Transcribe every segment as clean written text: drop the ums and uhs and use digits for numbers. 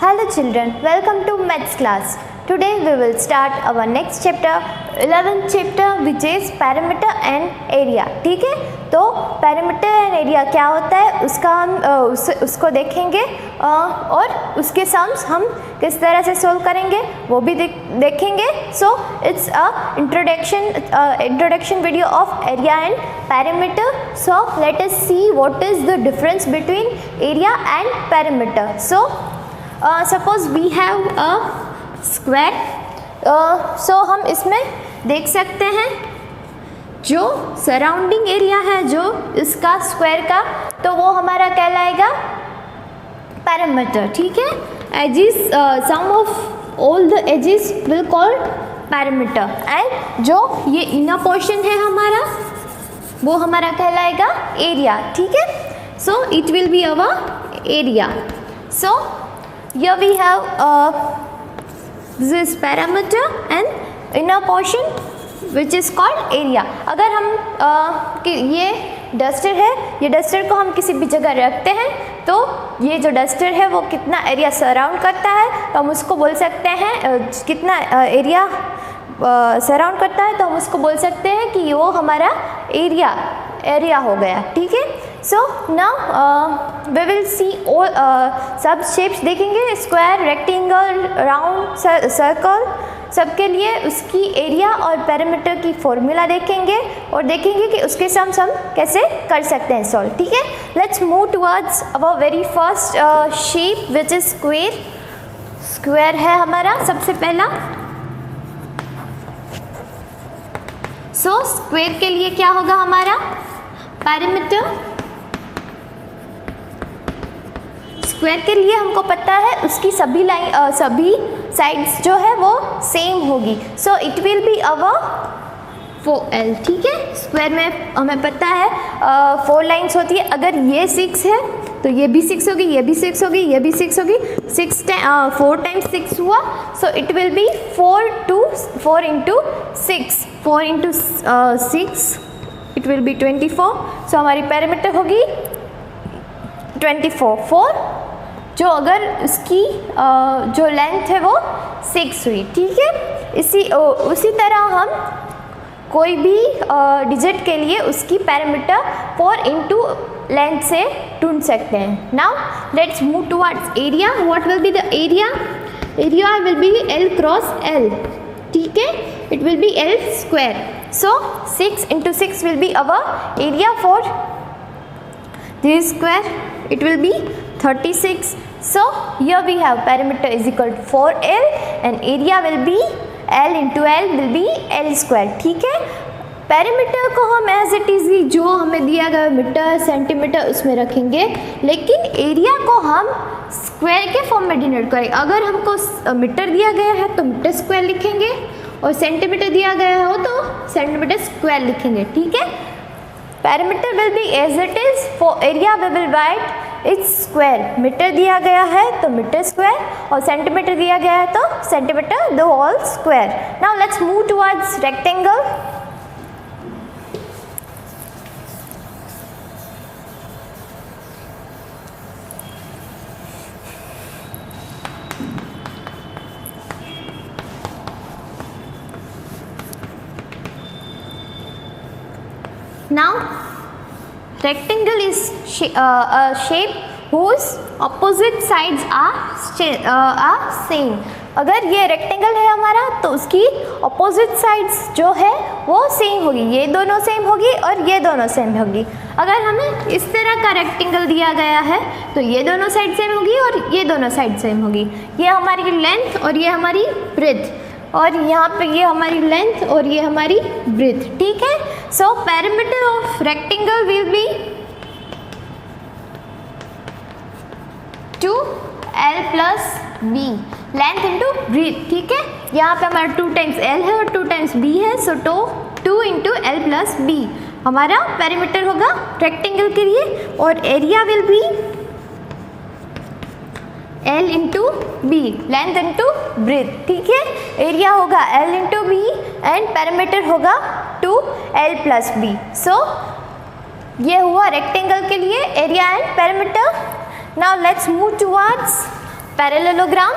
Hello children, welcome to Maths class. Today we will start our next chapter, 11th chapter which is perimeter and area. ठीक है, तो perimeter and area क्या होता है उसका हम उसको देखेंगे और उसके सम्स हम किस तरह से सोल्व करेंगे वो भी देखेंगे. So it's a introduction video of area and perimeter. So let us see what is the difference between area and perimeter. So suppose we have a square. So हम इसमें देख सकते हैं जो सराउंडिंग एरिया है जो इसका स्क्वायर का, तो वो हमारा कहलाएगा पैरामीटर. ठीक है, edges sum of all the edges will called parameter. And जो ये इनर पोर्शन है हमारा वो हमारा कहलाएगा एरिया. ठीक है, सो it will be our area. So here we have this is parameter and inner portion which is called area. अगर हम ये डस्टर है, ये डस्टर को हम किसी भी जगह रखते हैं तो ये जो डस्टर है वो कितना एरिया सराउंड करता है तो हम उसको बोल सकते हैं, कितना एरिया सराउंड करता है तो हम उसको बोल सकते हैं कि वो हमारा एरिया हो गया. ठीक है, so now we will see सब शेप्स देखेंगे, स्क्वायर, रेक्टेंगल, राउंड, सर्कल, सबके लिए उसकी एरिया और पैरामीटर की फॉर्मूला देखेंगे और देखेंगे कि उसके सम्स हम कैसे कर सकते हैं सॉल्व. ठीक है, let's move towards our very first shape which is square. Square है हमारा सबसे पहला. सो स्क्वायर के लिए क्या होगा हमारा पैरामीटर. स्क्वायर के लिए हमको पता है उसकी सभी साइड्स जो है वो सेम होगी. सो it will be our 4L. ठीक है, स्क्वायर में हमें पता है 4 लाइन्स होती है. अगर ये 6 है तो ये भी 6 होगी, ये भी 6 होगी, ये भी 6 होगी. 4 टाइम्स 6 हुआ, सो it will B 4 into 6. 4 into 6 it will B 24. सो हमारी पैरामीटर होगी 24. 4 जो अगर उसकी जो लेंथ है वो 6 हुई. ठीक है, उसी तरह हम कोई भी डिजिट के लिए उसकी पैरामीटर 4 इंटू लेंथ से ढूंढ सकते हैं. Now let's move towards area. What will be the area? Area will be L cross L. ठीक है, it will be L square. So 6 into 6 will be our area for this square. It will be 36. So here we have perimeter is equal to 4L and area will be L into L will be L square. ठीक है, parameter को हम as it is जो हमें दिया गया metre centimetre उसमें रखेंगे, लेकिन एरिया को हम स्क्वायर के फॉर्म में डिनोट करेंगे. अगर हमको मीटर दिया गया है तो मीटर स्क्वायर लिखेंगे और सेंटीमीटर दिया गया हो तो सेंटीमीटर स्क्वायर लिखेंगे. ठीक है, parameter will be as it is. For area we will write it's square. Metre दिया गया है तो मीटर स्क्वायर और सेंटीमीटर दिया गया है तो centimetre the whole square. Now let's move towards rectangle. Now rectangle is a shape whose opposite sides are same. अगर ये रेक्टेंगल है हमारा तो उसकी ऑपोजिट साइड्स जो है वो सेम होगी. ये दोनों सेम होगी और ये दोनों सेम होगी. अगर हमें इस तरह का रेक्टेंगल दिया गया है तो ये दोनों साइड सेम होगी और ये दोनों साइड सेम होगी. ये हमारी लेंथ और ये हमारी ब्रेथ, और यहाँ पे ये हमारी लेंथ और ये हमारी ब्रेथ. ठीक है, सो parameter of rectangle will be 2L plus B, length into breadth. ठीक है, यहाँ पे हमारा 2 टाइम्स L है और 2 टाइम्स B है, so 2 into L plus B हमारा पैरामीटर होगा रेक्टेंगल के लिए. और area will be L into B, length into breadth. ठीक है, एरिया होगा L into B and parameter होगा 2L प्लस बी. सो ये हुआ रेक्टेंगल के लिए area and parameter. Now let's move towards parallelogram,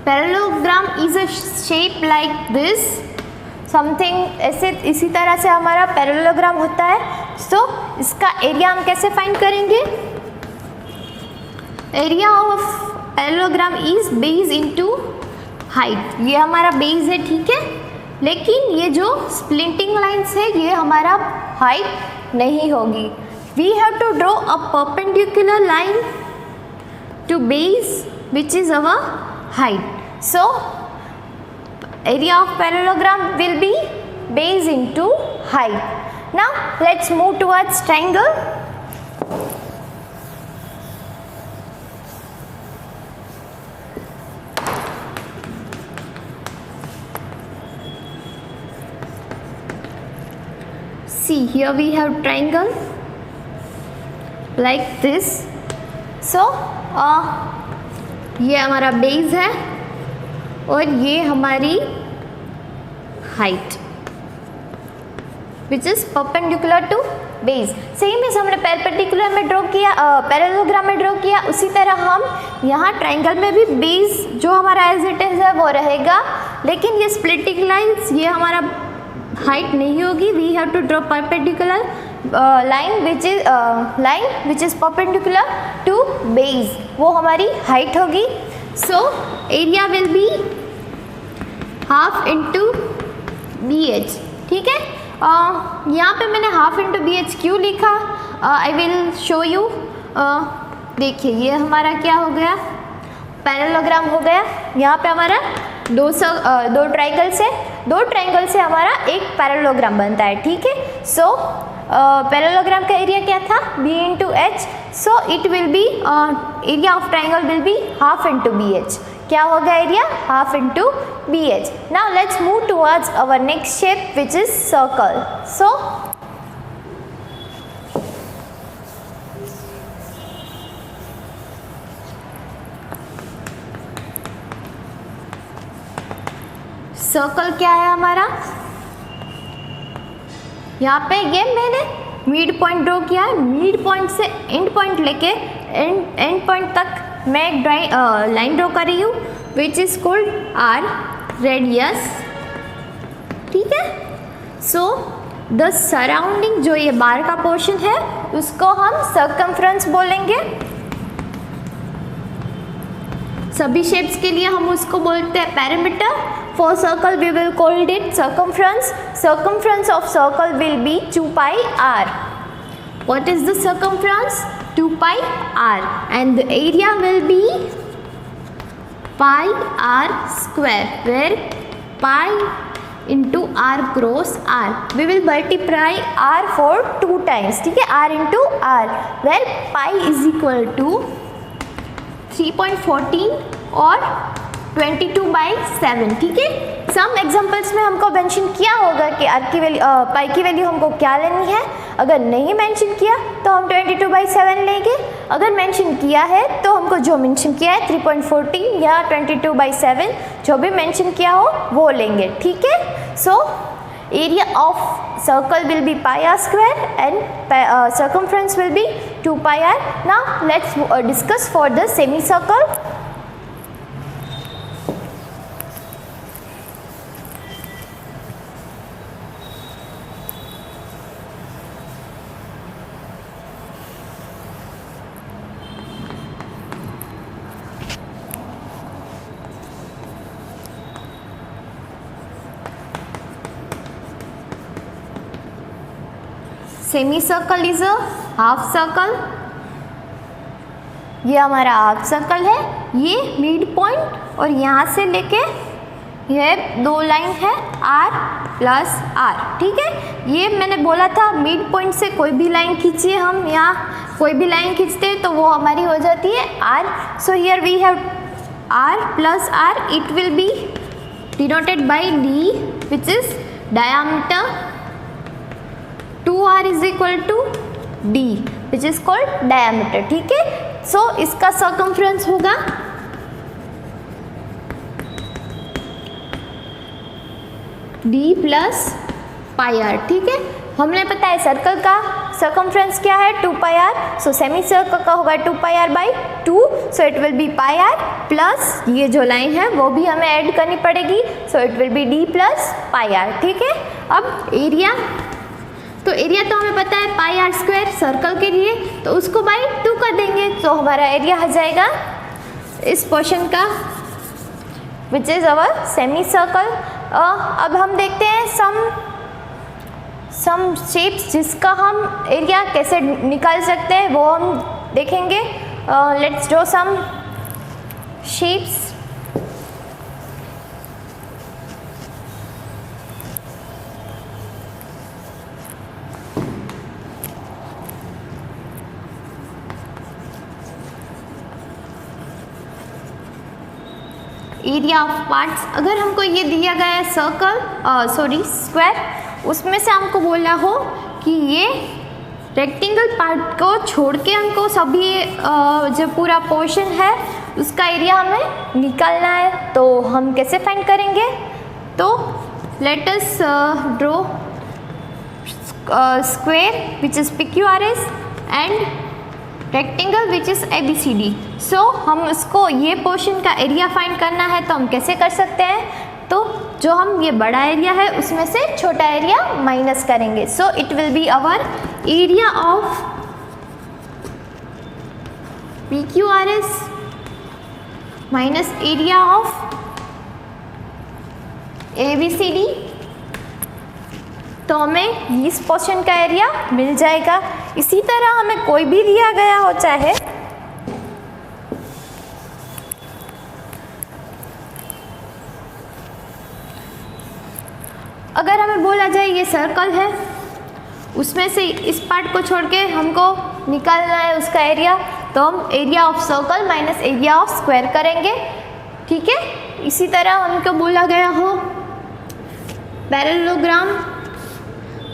parallelogram is a shape like this, something ऐसे इसी तरह से हमारा पैरेललोग्राम होता है। सो इसका एरिया हम कैसे फाइंड करेंगे? Area of parallelogram is base into height. ये हमारा बेस है, ठीक है, लेकिन ये जो स्प्लिंटिंग लाइंस है ये हमारा हाइट नहीं होगी। We have to draw a perpendicular line to base which is our height. So area of parallelogram will be base into height. Now let's move towards triangle. See, here we have triangle like this. So ये हमारा base है और ये हमारी height which is perpendicular to base. Same इस हमने perpendicular में draw किया, पैरेललोग्राम में ड्रॉ किया, उसी तरह हम यहाँ ट्राइंगल में भी बेस जो हमारा एज इट इज है वो रहेगा, लेकिन ये स्प्लिटिंग लाइंस ये हमारा हाइट नहीं होगी। We have to draw perpendicular line which is perpendicular to base, वो हमारी हाइट होगी। So area will be half into B H, ठीक है। यहाँ पे मैंने हाफ इंटू बी एच क्यों लिखा, आई विल शो यू। देखिए ये हमारा क्या हो गया, पैरेललोग्राम हो गया। यहाँ पे हमारा दो ट्राइंगल से हमारा एक पैरेललोग्राम बनता है, ठीक है। सो पैरेललोग्राम का एरिया क्या था, b into H. So it will be area of triangle will be half into B H. क्या होगा area, half into B H. Now let's move towards our next shape which is circle. So circle क्या है हमारा, यहाँ पे ये मैंने mid point draw किया है। मिड पॉइंट से एंड पॉइंट लेके एंड पॉइंट तक मैं एक लाइन ड्रॉ कर रही हूँ which is called R radius, ठीक है। सो द सराउंडिंग जो ये बार का पोर्शन है उसको हम सर्कमफ्रेंस बोलेंगे। सभी शेप्स के लिए हम उसको बोलते हैं parameter. For circle we will call it circumference. Circumference of circle will be 2 pi r. What is the circumference? 2 pi r, and the area will be pi r square, where pi into r cross r. We will multiply r for 2 times, ठीक है, r into r, where pi is equal to 3.14 और 22/7, ठीक है। Some examples में हमको mention किया होगा कि आर की वैल्यू पाई की वैल्यू हमको क्या लेनी है। अगर नहीं मेंशन किया तो हम 22/7 लेंगे, अगर मेंशन किया है तो हमको जो मेंशन किया है 3.14 या 22/7 जो भी मेंशन किया हो वो लेंगे, ठीक है। So area of circle will be pi r square and circumference will be 2 pi r. Now let's discuss for the semicircle. Semi circle is a half circle. ये हमारा हाफ सर्कल है, ये मिड पॉइंट और यहाँ से लेके यह 2 line है r प्लस r, ठीक है। ये मैंने बोला था मिड पॉइंट से कोई भी लाइन खींचिए, हम यहाँ कोई भी लाइन खींचते हैं तो वो हमारी हो जाती है r. So here we have r plus r, it will be denoted by d which is diameter 2r is equal to d which is called diameter, ठीक है। सो इसका सर्कमफ्रेंस होगा d प्लस पाई आर, ठीक है। हमने पता है circle का सर्कमफ्रेंस क्या है 2 pi R, so semi circle का होगा 2 pi R by 2, so it will be pi R plus ये जो लाइन है वो भी हमें ऐड करनी पड़ेगी, so it will be d plus pi R, ठीक है। अब एरिया, तो एरिया तो हमें पता है पाई आर स्क्वायर सर्कल के लिए, तो उसको बाई 2 कर देंगे, तो हमारा एरिया आ जाएगा इस पोर्शन का which is our semi circle. अब हम देखते हैं सम शेप्स जिसका हम एरिया कैसे निकाल सकते हैं वो हम देखेंगे। Let's draw some shapes. Area of parts, अगर हमको ये दिया गया है सर्कल स्क्वायर, उसमें से हमको बोला हो कि ये रेक्टेंगल पार्ट को छोड़ के हमको सभी जो पूरा पोर्शन है उसका एरिया हमें निकालना है, तो हम कैसे फाइंड करेंगे। तो let us draw square which is PQRS and rectangle which is ABCD। सो हम उसको ये पोर्शन का एरिया फाइंड करना है, तो हम कैसे कर सकते हैं, तो जो हम ये बड़ा एरिया है उसमें से छोटा एरिया माइनस करेंगे, so it will be our area of PQRS minus area of ABCD, तो हमें इस पोर्शन का एरिया मिल जाएगा। इसी तरह हमें कोई भी दिया गया हो, चाहे अगर हमें बोला जाए ये सर्कल है, उसमें से इस पार्ट को छोड़ के हमको निकालना है उसका एरिया, तो हम area of circle minus area of square करेंगे, ठीक है। इसी तरह हमको बोला गया हो पैरेललोग्राम,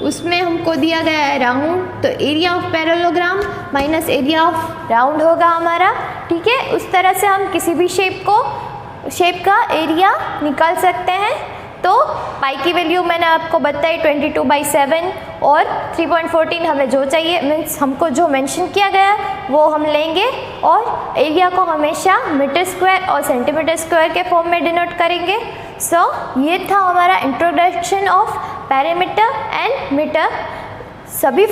उसमें हमको दिया गया है राउंड, तो area of parallelogram minus area of round होगा हमारा, ठीक है। उस तरह से हम किसी भी शेप का एरिया निकाल सकते हैं। तो पाई की वैल्यू मैंने आपको बताई 22/7 और 3.14 हमें जो चाहिए, मीन्स हमको जो मेंशन किया गया वो हम लेंगे, और एरिया को हमेशा मीटर स्क्वायर और सेंटीमीटर स्क्वायर के फॉर्म में डिनोट करेंगे। सो ये था हमारा introduction of parameter and metre. सभी